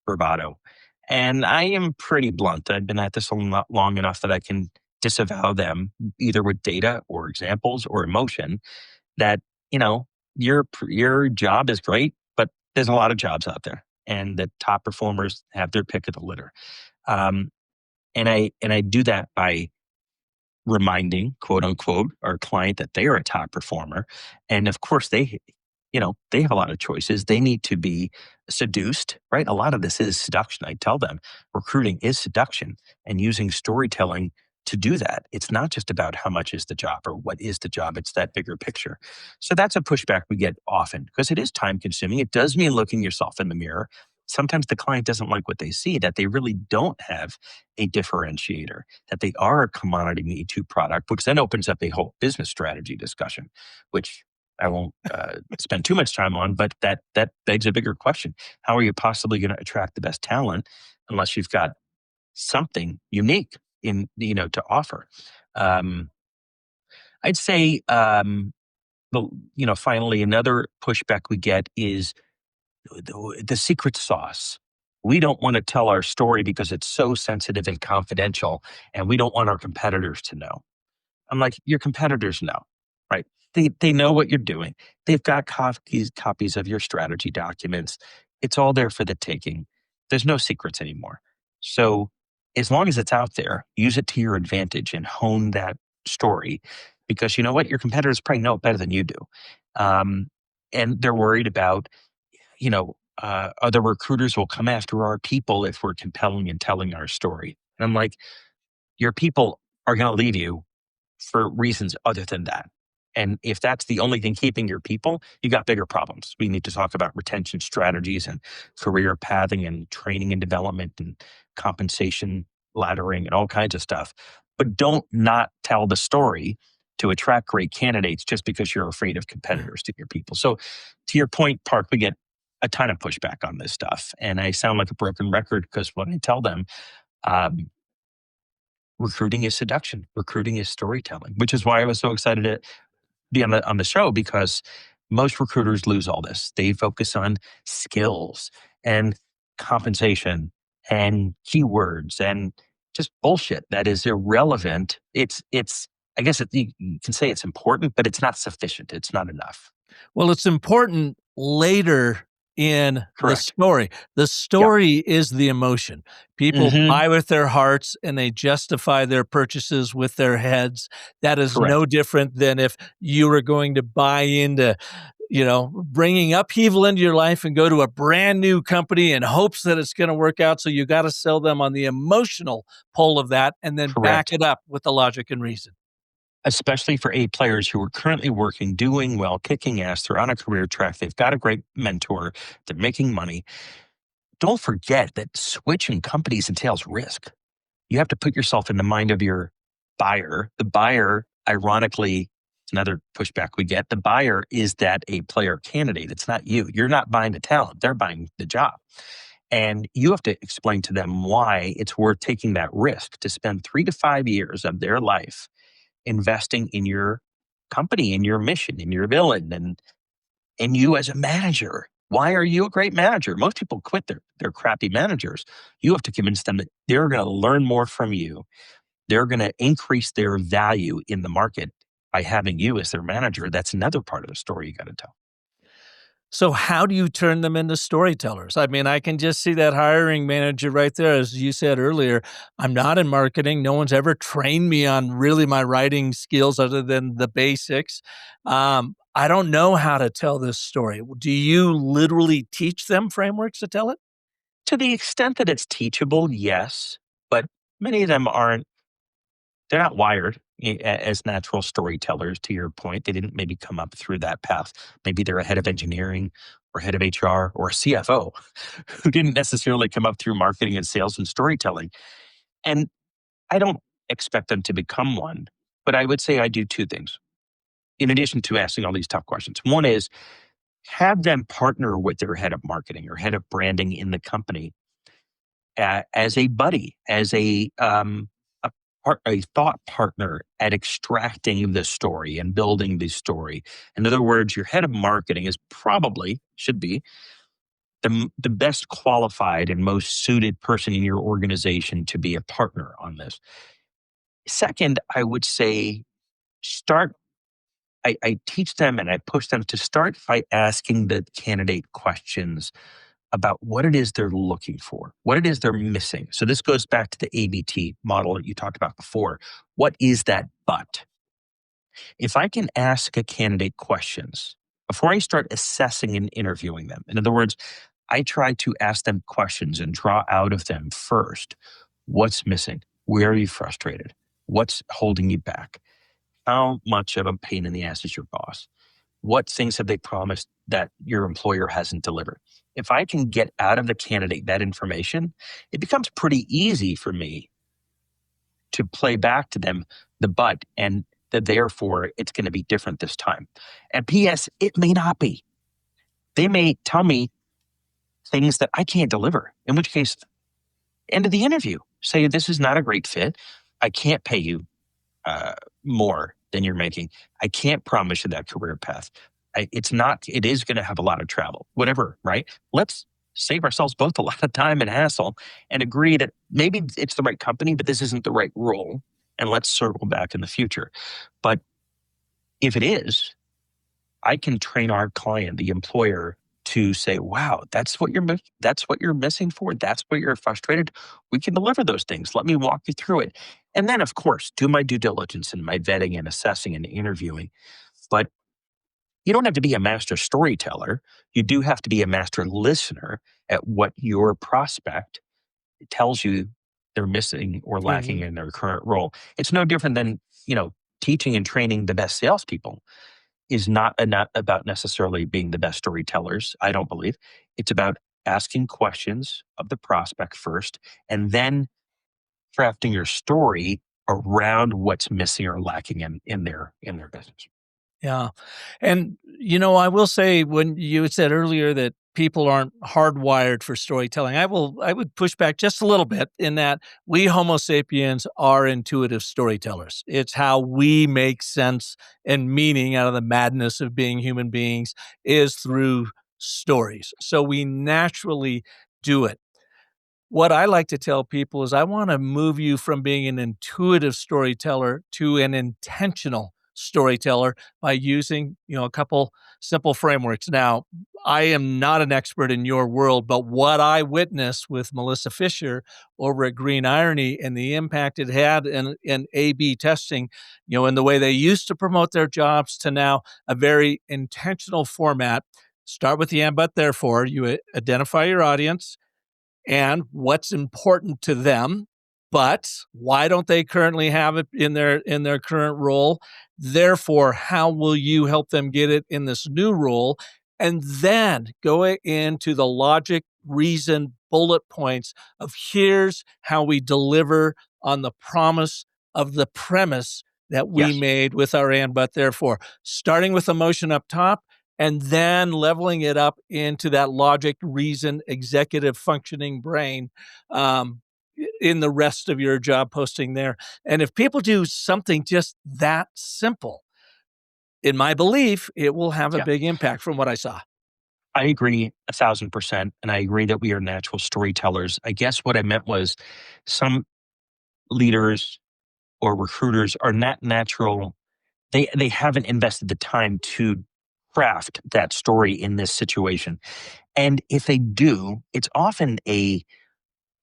bravado. And I am pretty blunt. I've been at this long enough that I can disavow them either with data or examples or emotion that, you know, your job is great, but there's a lot of jobs out there and the top performers have their pick of the litter. Um, and I do that by reminding, quote unquote, our client that they are a top performer. And of course, they have a lot of choices. They need to be seduced, right? A lot of this is seduction. I tell them recruiting is seduction and using storytelling to do that. It's not just about how much is the job or what is the job, it's that bigger picture. So that's a pushback we get often because it is time consuming. It does mean looking yourself in the mirror. Sometimes the client doesn't like what they see, that they really don't have a differentiator, that they are a commodity Me Too product, which then opens up a whole business strategy discussion, which I won't spend too much time on, but that begs a bigger question. How are you possibly going to attract the best talent unless you've got something unique to offer? Um, I'd say, finally, another pushback we get is the secret sauce. We don't want to tell our story because it's so sensitive and confidential, and we don't want our competitors to know. I'm like, your competitors know, right? They know what you're doing. They've got copies of your strategy documents. It's all there for the taking. There's no secrets anymore. So as long as it's out there, use it to your advantage and hone that story because you know what? Your competitors probably know it better than you do. Um, and they're worried about, other recruiters will come after our people if we're compelling and telling our story. And I'm like, your people are going to leave you for reasons other than that. And if that's the only thing keeping your people, you got bigger problems. We need to talk about retention strategies and career pathing and training and development and compensation laddering and all kinds of stuff. But don't not tell the story to attract great candidates just because you're afraid of competitors to your people. So to your point, Park, we get a ton of pushback on this stuff. And I sound like a broken record because when I tell them, um, recruiting is seduction. Recruiting is storytelling, which is why I was so excited to be on the show because most recruiters lose all this. They focus on skills and compensation and keywords and just bullshit that is irrelevant. It's I guess you can say it's important, but it's not sufficient. It's not enough. Well, it's important later in the Correct. story. The Yep. story is the emotion. People Hmm. buy with their hearts and they justify their purchases with their heads. That is no Correct. different than if you were going to buy into, bringing upheaval into your life and go to a brand new company in hopes that it's going to work out. So you got to sell them on the emotional pull of that and then back Correct. it up with the logic and reason. Especially for A players who are currently working, doing well, kicking ass. They're on a career track. They've got a great mentor. They're making money. Don't forget that switching companies entails risk. you have to put yourself in the mind of your buyer. The buyer, ironically, it's another pushback we get. The buyer is that a player candidate. It's not you. You're not buying the talent. They're buying the job. And you have to explain to them why it's worth taking that risk to spend 3 to 5 years of their life investing in your company, in your mission, in your villain, and you as a manager. Why are you a great manager? Most people quit their crappy managers. You have to convince them that they're going to learn more from you. They're going to increase their value in the market by having you as their manager. That's another part of the story you got to tell. So how do you turn them into storytellers? I mean, I can just see that hiring manager right there. As you said earlier, I'm not in marketing. No one's ever trained me on really my writing skills other than the basics. I don't know how to tell this story. Do you literally teach them frameworks to tell it? To the extent that it's teachable, yes, but many of them aren't. They're not wired as natural storytellers, to your point. They didn't maybe come up through that path. Maybe they're a head of engineering or head of HR or a CFO who didn't necessarily come up through marketing and sales and storytelling. And I don't expect them to become one, but I would say I do two things in addition to asking all these tough questions. One is have them partner with their head of marketing or head of branding in the company as a buddy, as a thought partner at extracting the story and building the story. In other words, your head of marketing is probably, should be, the best qualified and most suited person in your organization to be a partner on this. Second, I would say start. I teach them and I push them to start by asking the candidate questions about what it is they're looking for, what it is they're missing. So this goes back to the ABT model that you talked about before. What is that but? If I can ask a candidate questions before I start assessing and interviewing them, in other words, I try to ask them questions and draw out of them first what's missing? Where are you frustrated? What's holding you back? How much of a pain in the ass is your boss? What things have they promised that your employer hasn't delivered? If I can get out of the candidate that information, it becomes pretty easy for me to play back to them the but and the therefore it's going to be different this time. And P.S., it may not be. They may tell me things that I can't deliver, in which case, end of the interview, say, this is not a great fit. I can't pay you more than you're making. I can't promise you that career path. It is going to have a lot of travel, whatever, right? Let's save ourselves both a lot of time and hassle and agree that maybe it's the right company, but this isn't the right role. And let's circle back in the future. But if it is, I can train our client, the employer, to say, wow, that's what you're missing for. That's what you're frustrated. We can deliver those things. Let me walk you through it. And then, of course, do my due diligence and my vetting and assessing and interviewing. But you don't have to be a master storyteller. You do have to be a master listener at what your prospect tells you they're missing or lacking Mhm. in their current role. It's no different than, teaching and training the best salespeople is not about necessarily being the best storytellers, I don't believe. It's about asking questions of the prospect first and then crafting your story around what's missing or lacking in their business. Yeah. And, I will say when you had said earlier that people aren't hardwired for storytelling, I would push back just a little bit in that we Homo sapiens are intuitive storytellers. It's how we make sense and meaning out of the madness of being human beings is through stories. So we naturally do it. What I like to tell people is I want to move you from being an intuitive storyteller to an intentional storyteller by using, a couple simple frameworks. Now, I am not an expert in your world, but what I witnessed with Melissa Fisher over at Green Irony and the impact it had in A/B testing, in the way they used to promote their jobs to now a very intentional format. Start with the and but therefore. You identify your audience and what's important to them, but why don't they currently have it in their current role? Therefore, how will you help them get it in this new role? And then go into the logic, reason, bullet points of here's how we deliver on the promise of the premise that we Yes. made with our and but therefore, starting with emotion up top and then leveling it up into that logic, reason, executive functioning brain in the rest of your job posting there. And if people do something just that simple, in my belief, it will have a Yeah. big impact from what I saw. I agree 1,000%. And I agree that we are natural storytellers. I guess what I meant was some leaders or recruiters are not natural. They haven't invested the time to craft that story in this situation. And if they do, it's often a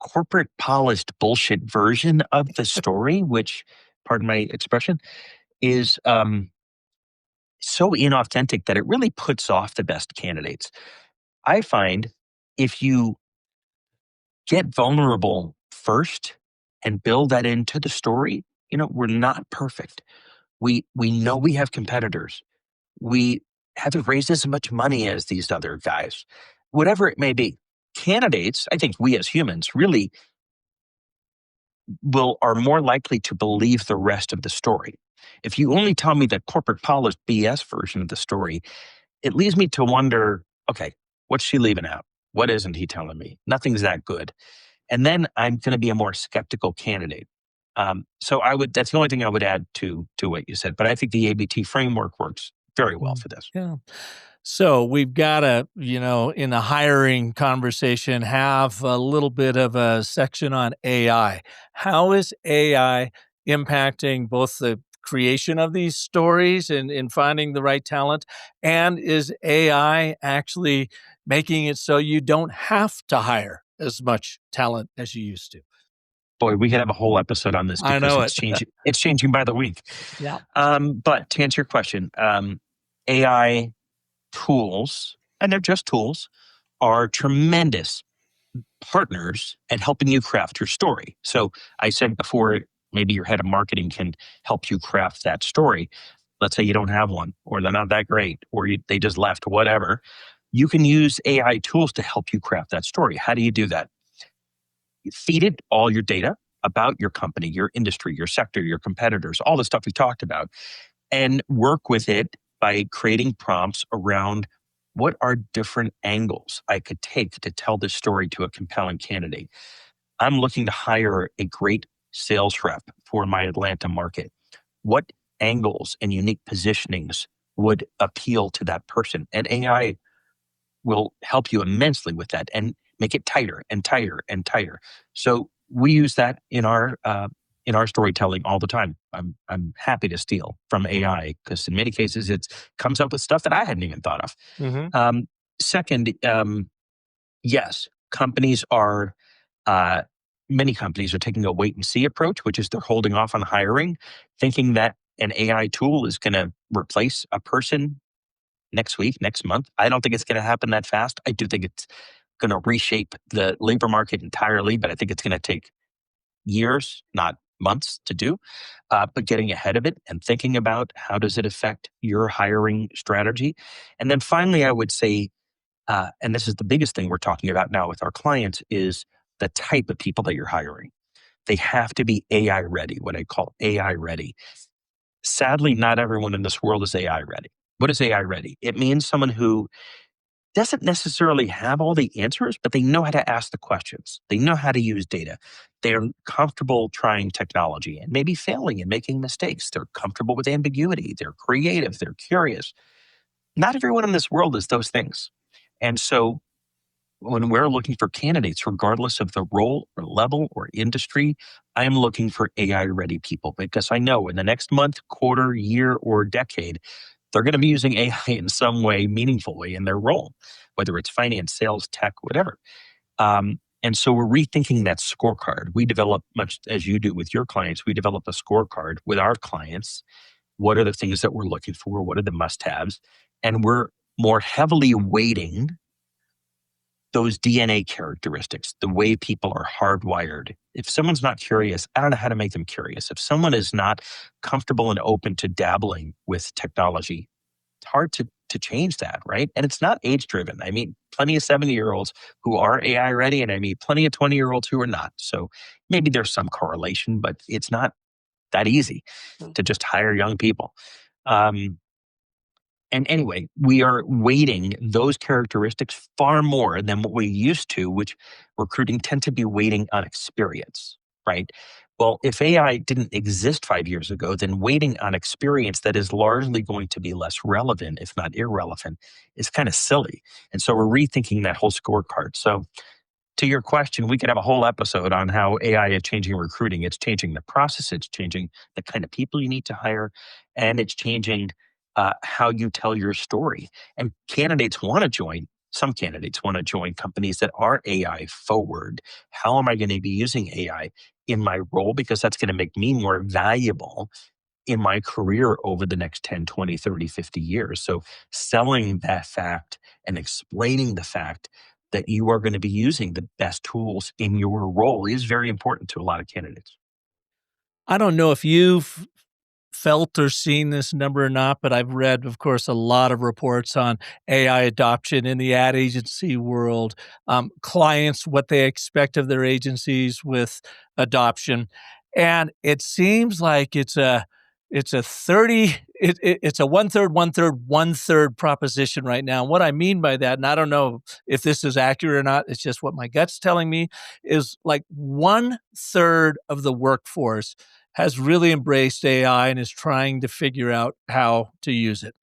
corporate polished bullshit version of the story, which, pardon my expression, is so inauthentic that it really puts off the best candidates. I find if you get vulnerable first and build that into the story, we're not perfect. We know we have competitors. We haven't raised as much money as these other guys. Whatever it may be. Candidates, I think we as humans really are more likely to believe the rest of the story. If you only tell me the corporate polished BS version of the story, it leads me to wonder, okay, what's she leaving out? What isn't he telling me? Nothing's that good. And then I'm going to be a more skeptical candidate. So that's the only thing I would add to what you said. But I think the ABT framework works very well for this. Yeah. So we've got to, in the hiring conversation, have a little bit of a section on AI. How is AI impacting both the creation of these stories and in finding the right talent? And is AI actually making it so you don't have to hire as much talent as you used to? Boy, we could have a whole episode on this I because know it's it. changing. It's changing by the week. Yeah. But to answer your question, AI tools, and they're just tools, are tremendous partners at helping you craft your story. So I said before, maybe your head of marketing can help you craft that story. Let's say you don't have one, or they're not that great, or they just left, whatever. You can use AI tools to help you craft that story. How do you do that? You feed it all your data about your company, your industry, your sector, your competitors, all the stuff we talked about, and work with it by creating prompts around what are different angles I could take to tell this story to a compelling candidate. I'm looking to hire a great sales rep for my Atlanta market. What angles and unique positionings would appeal to that person? And AI will help you immensely with that and make it tighter and tighter and tighter. So we use that in our storytelling all the time. I'm happy to steal from AI because in many cases it comes up with stuff that I hadn't even thought of. Mm-hmm. Second, yes, uh, many companies are taking a wait and see approach, which is they're holding off on hiring, thinking that an AI tool is going to replace a person next week, next month. I don't think it's going to happen that fast. I do think it's going to reshape the labor market entirely, but I think it's going to take years, not months to do. But getting ahead of it and thinking about how does it affect your hiring strategy. And then finally, I would say, and this is the biggest thing we're talking about now with our clients, is the type of people that you're hiring. They have to be AI ready, what I call AI ready. Sadly, not everyone in this world is AI ready. What is AI ready? It means someone who doesn't necessarily have all the answers, but they know how to ask the questions. They know how to use data. They're comfortable trying technology and maybe failing and making mistakes. They're comfortable with ambiguity. They're creative. They're curious. Not everyone in this world is those things. And so when we're looking for candidates, regardless of the role or level or industry, I am looking for AI ready people because I know in the next month, quarter, year, or decade, they're going to be using AI in some way, meaningfully in their role, whether it's finance, sales, tech, whatever. And so we're rethinking that scorecard. We develop, much as you do with your clients, we develop a scorecard with our clients. What are the things that we're looking for? What are the must haves? And we're more heavily weighting those DNA characteristics, the way people are hardwired. If someone's not curious, I don't know how to make them curious. If someone is not comfortable and open to dabbling with technology, it's hard to to change that, right? And it's not age driven. I mean, plenty of 70-year-olds who are AI ready, and I mean, plenty of 20-year-olds who are not. So maybe there's some correlation, but it's not that easy to just hire young people. Um, and anyway, we are weighting those characteristics far more than what we used to, which recruiting tend to be weighting on experience, right? Well, if AI didn't exist 5 years ago, then weighting on experience that is largely going to be less relevant, if not irrelevant, is kind of silly. And so we're rethinking that whole scorecard. So to your question, we could have a whole episode on how AI is changing recruiting. It's changing the process, it's changing the kind of people you need to hire, and it's changing how you tell your story. And candidates want to join. Some candidates want to join companies that are AI forward. How am I going to be using AI in my role? Because that's going to make me more valuable in my career over the next 10, 20, 30, 50 years. So selling that fact and explaining the fact that you are going to be using the best tools in your role is very important to a lot of candidates. I don't know if you've felt or seen this number or not, but I've read, of course, a lot of reports on AI adoption in the ad agency world, clients, what they expect of their agencies with adoption. And it seems like it's a 30, it's a one third, one third, one third proposition right now. What I mean by that, and I don't know if this is accurate or not, it's just what my gut's telling me, is like one third of the workforce has really embraced AI and is trying to figure out how to use it.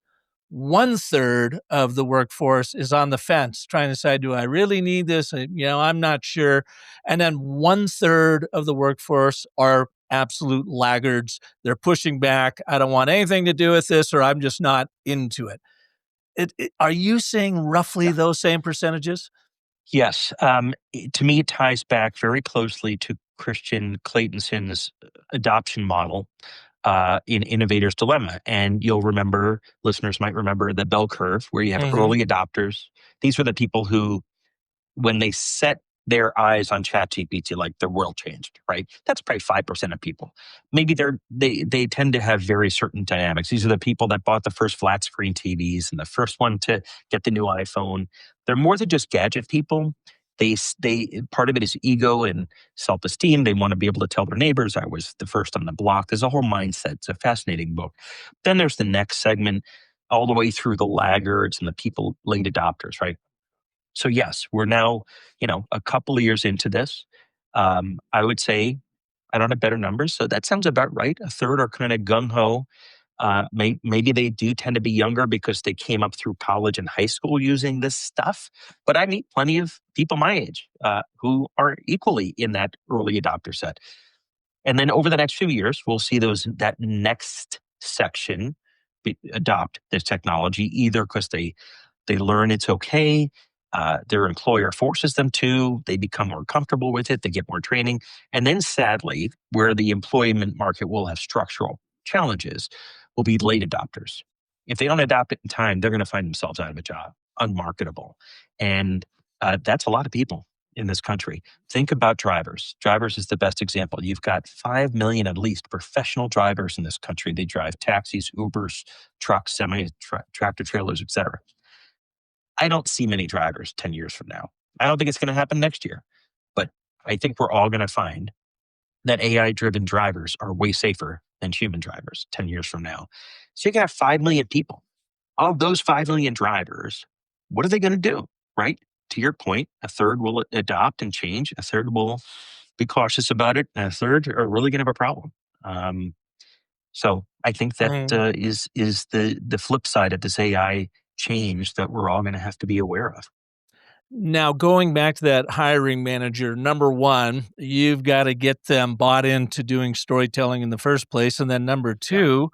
One third of the workforce is on the fence, trying to decide, do I really need this? I'm not sure. And then one third of the workforce are absolute laggards. They're pushing back. I don't want anything to do with this, or I'm just not into it. Are you seeing roughly Yeah. those same percentages? Yes. To me, it ties back very closely to Christian Claytonson's adoption model in Innovator's Dilemma. And you'll remember, listeners might remember the bell curve where you have Hmm. early adopters. These were the people who, when they set their eyes on ChatGPT, like their world changed, right? That's probably 5% of people. Maybe they tend to have very certain dynamics. These are the people that bought the first flat screen TVs and the first one to get the new iPhone. They're more than just gadget people. They part of it is ego and self-esteem. They want to be able to tell their neighbors, I was the first on the block. There's a whole mindset. It's a fascinating book. Then there's the next segment, all the way through the laggards and the people late adopters, right? So yes, we're now, a couple of years into this. I would say I don't have better numbers, so that sounds about right. A third are kind of gung ho. Maybe they do tend to be younger because they came up through college and high school using this stuff. But I meet plenty of people my age who are equally in that early adopter set. And then over the next few years, we'll see that next section adopt this technology either because they learn it's okay. Their employer forces them to. They become more comfortable with it. They get more training. And then, sadly, where the employment market will have structural challenges will be late adopters. If they don't adopt it in time, they're going to find themselves out of a job, unmarketable. And that's a lot of people in this country. Think about drivers. Drivers is the best example. You've got 5 million at least professional drivers in this country. They drive taxis, Ubers, trucks, tractor trailers, etc. I don't see many drivers 10 years from now. I don't think it's going to happen next year, but I think we're all going to find that AI driven drivers are way safer than human drivers 10 years from now. So you can have 5 million people. Of those 5 million drivers, what are they going to do? Right? To your point, a third will adopt and change, a third will be cautious about it, and a third are really going to have a problem. Um, so I think that is the flip side of this AI change that we're all going to have to be aware of. Now, going back to that hiring manager, number one, you've got to get them bought into doing storytelling in the first place. And then number Yeah, two,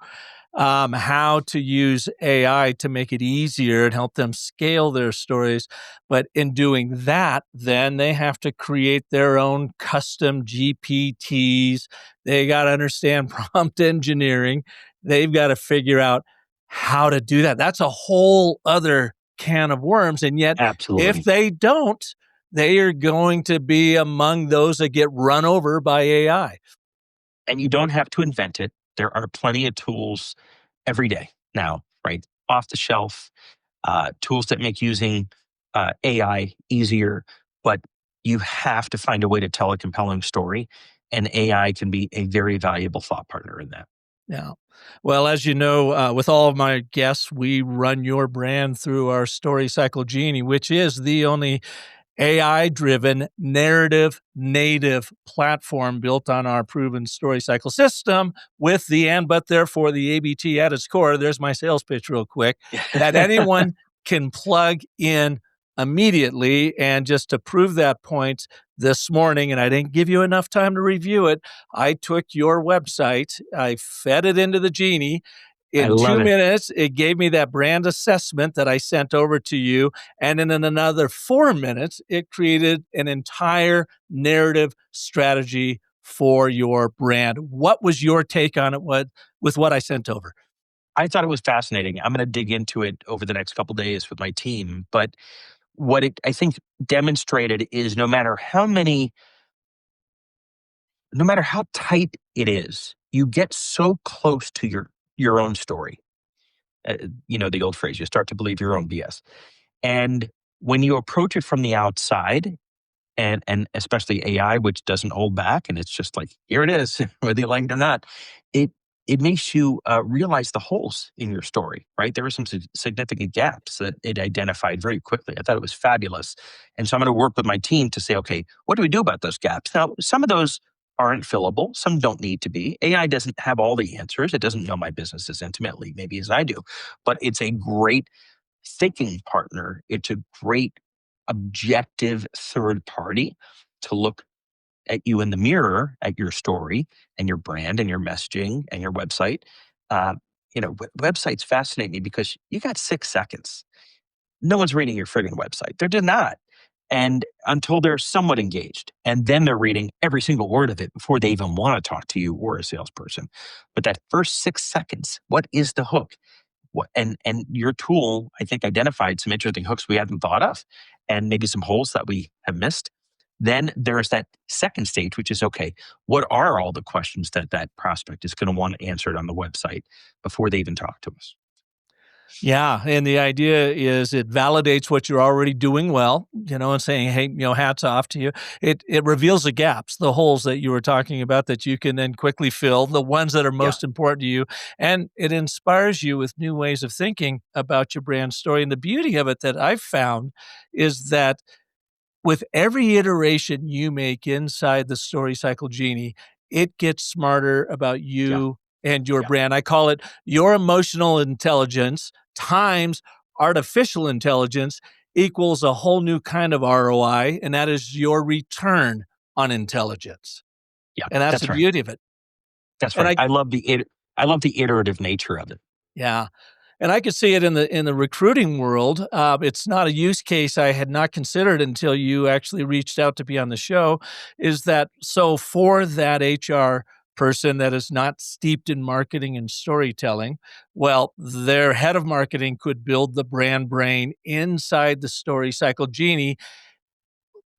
how to use AI to make it easier and help them scale their stories. But in doing that, then they have to create their own custom GPTs. They got to understand prompt engineering. They've got to figure out how to do that. That's a whole other can of worms. And yet, if absolutely. they don't, they are going to be among those that get run over by AI. And you don't have to invent it. There are plenty of tools every day now, right? Off the shelf. tools that make using AI easier, but you have to find a way to tell a compelling story, and AI can be a very valuable thought partner in that. Yeah. Well, as you know, with all of my guests, we run your brand through our StoryCycle Genie, which is the only AI driven narrative native platform built on our proven story cycle system with the and but therefore the ABT at its core. There's my sales pitch, real quick, that anyone can plug in immediately. And just to prove that point this morning, and I didn't give you enough time to review it, I took your website, I fed it into the Genie. I In love two it. minutes, it gave me that brand assessment that I sent over to you. And in another 4 minutes, it created an entire narrative strategy for your brand. What was your take on it with what I sent over? I thought it was fascinating. I'm going to dig into it over the next couple days with my team. But what it, I think, demonstrated is no matter how tight it is, you get so close to your own story. The old phrase, you start to believe your own BS. And when you approach it from the outside, and especially AI, which doesn't hold back, and it's just like, here it is, whether you like it or not. It it makes you realize the holes in your story, right? There were some significant gaps that it identified very quickly. I thought it was fabulous, and so I'm going to work with my team to say, okay, what do we do about those gaps? Now, some of those aren't fillable, some don't need to be. AI doesn't have all the answers. It doesn't know my business as intimately, maybe as I do, but it's a great thinking partner. It's a great objective third party to look at you in the mirror, at your story and your brand and your messaging and your website. Uh, Websites fascinate me because you got 6 seconds. No one's reading your friggin' website. They're just not. And until they're somewhat engaged, and then they're reading every single word of it before they even want to talk to you or a salesperson. But that first 6 seconds, what is the hook? And your tool, I think, identified some interesting hooks we hadn't thought of, and maybe some holes that we have missed. Then there's that second stage, which is, okay, what are all the questions that that prospect is going to want answered on the website before they even talk to us? Yeah, and the idea is it validates what you're already doing well, and saying, "Hey, hats off to you." It reveals the gaps, the holes that you were talking about that you can then quickly fill, the ones that are Yeah, most important to you, and it inspires you with new ways of thinking about your brand story. And the beauty of it that I've found is that with every iteration you make inside the Story Cycle Genie, it gets smarter about yeah, you and your yeah. brand. I call it your emotional intelligence times artificial intelligence equals a whole new kind of ROI, and that is your return on intelligence. Yeah, And that's the that's right. beauty of it. That's And right. I I love the iterative nature of it. Yeah. And I could see it in the recruiting world. It's not a use case I had not considered until you actually reached out to be on the show. Is that so for that HR person that is not steeped in marketing and storytelling? Well, their head of marketing could build the brand brain inside the Story Cycle Genie,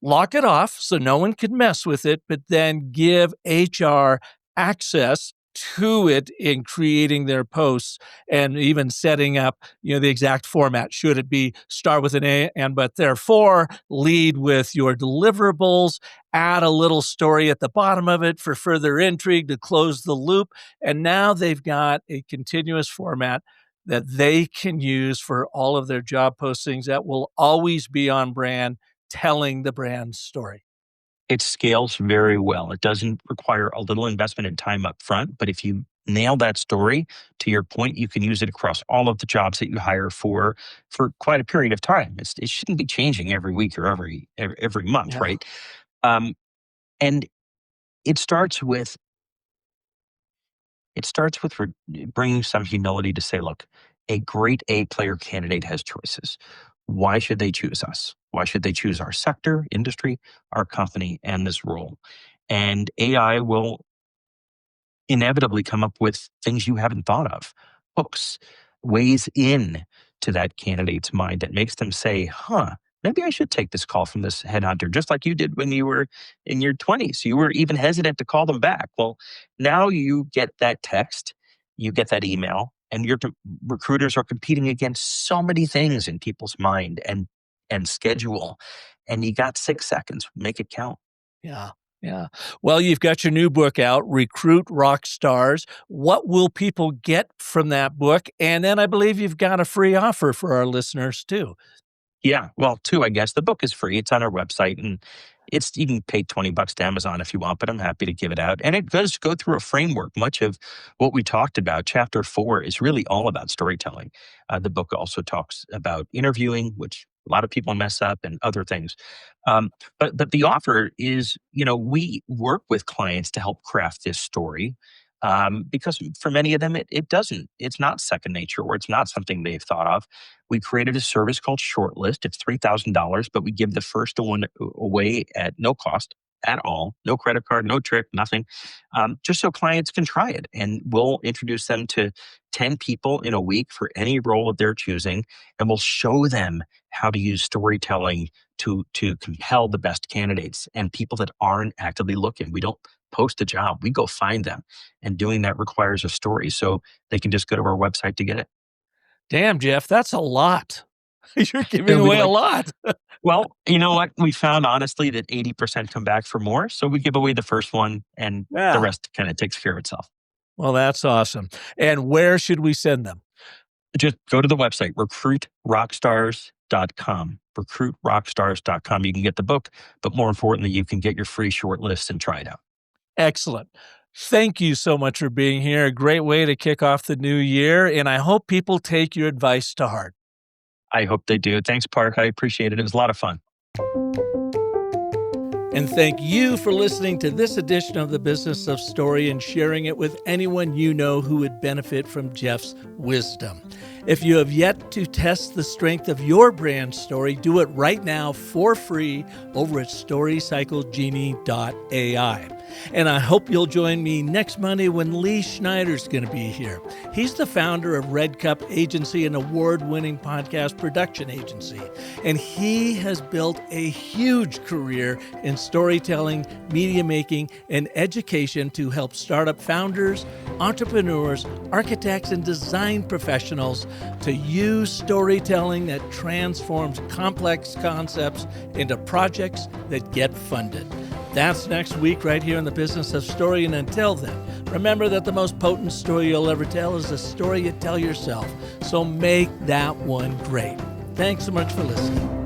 lock it off so no one can mess with it, but then give HR access to it in creating their posts and even setting up, the exact format. Should it be start with an A and but therefore, lead with your deliverables, add a little story at the bottom of it for further intrigue to close the loop. And now they've got a continuous format that they can use for all of their job postings that will always be on brand telling the brand story. It scales very well. It doesn't require a little investment in time up front, but if you nail that story, to your point, you can use it across all of the jobs that you hire for quite a period of time. It shouldn't be changing every week or every month, Yeah. right? Um, and it starts with bringing some humility to say, look, a great A player candidate has choices. Why should they choose us? Why should they choose our sector, industry, our company, and this role? And AI will inevitably come up with things you haven't thought of, hooks, ways in to that candidate's mind that makes them say, huh, maybe I should take this call from this headhunter, just like you did when you were in your 20s. You were even hesitant to call them back. Well, now you get that text, you get that email, And recruiters are competing against so many things in people's mind and schedule. And you got 6 seconds. Make it count. Yeah. Yeah. Well, you've got your new book out, Recruit Rockstars. What will people get from that book? And then I believe you've got a free offer for our listeners too. Yeah, well, 2, I guess. The book is free. It's on our website, and you can pay $20 to Amazon if you want, but I'm happy to give it out. And it does go through a framework. Much of what we talked about, chapter 4, is really all about storytelling. The book also talks about interviewing, which a lot of people mess up, and other things. But the offer is, we work with clients to help craft this story. Because for many of them, it's not second nature, or it's not something they've thought of. We created a service called Shortlist. It's $3,000, but we give the first one away at no cost at all. No credit card, no trick, nothing. Just so clients can try it. And we'll introduce them to 10 people in a week for any role that they're choosing. And we'll show them how to use storytelling to compel the best candidates and people that aren't actively looking. We don't post a job, we go find them. And doing that requires a story. So they can just go to our website to get it. Damn, Jeff, that's a lot. You're giving And we away a like, lot. well, you know what? We found honestly that 80% come back for more. So we give away the first one, and the Yeah. rest kind of takes care of itself. Well, that's awesome. And where should we send them? Just go to the website, recruitrockstars.com. Recruitrockstars.com. You can get the book, but more importantly, you can get your free short list and try it out. Excellent. Thank you so much for being here. A great way to kick off the new year. And I hope people take your advice to heart. I hope they do. Thanks, Park. I appreciate it. It was a lot of fun. And thank you for listening to this edition of The Business of Story and sharing it with anyone you know who would benefit from Jeff's wisdom. If you have yet to test the strength of your brand story, do it right now for free over at StoryCycleGenie.ai. And I hope you'll join me next Monday when Lee Schneider's going to be here. He's the founder of Red Cup Agency, an award-winning podcast production agency. And he has built a huge career in storytelling, media making, and education to help startup founders, entrepreneurs, architects, and design professionals to use storytelling that transforms complex concepts into projects that get funded. That's next week right here in The Business of Story. And until then, remember that the most potent story you'll ever tell is the story you tell yourself. So make that one great. Thanks so much for listening.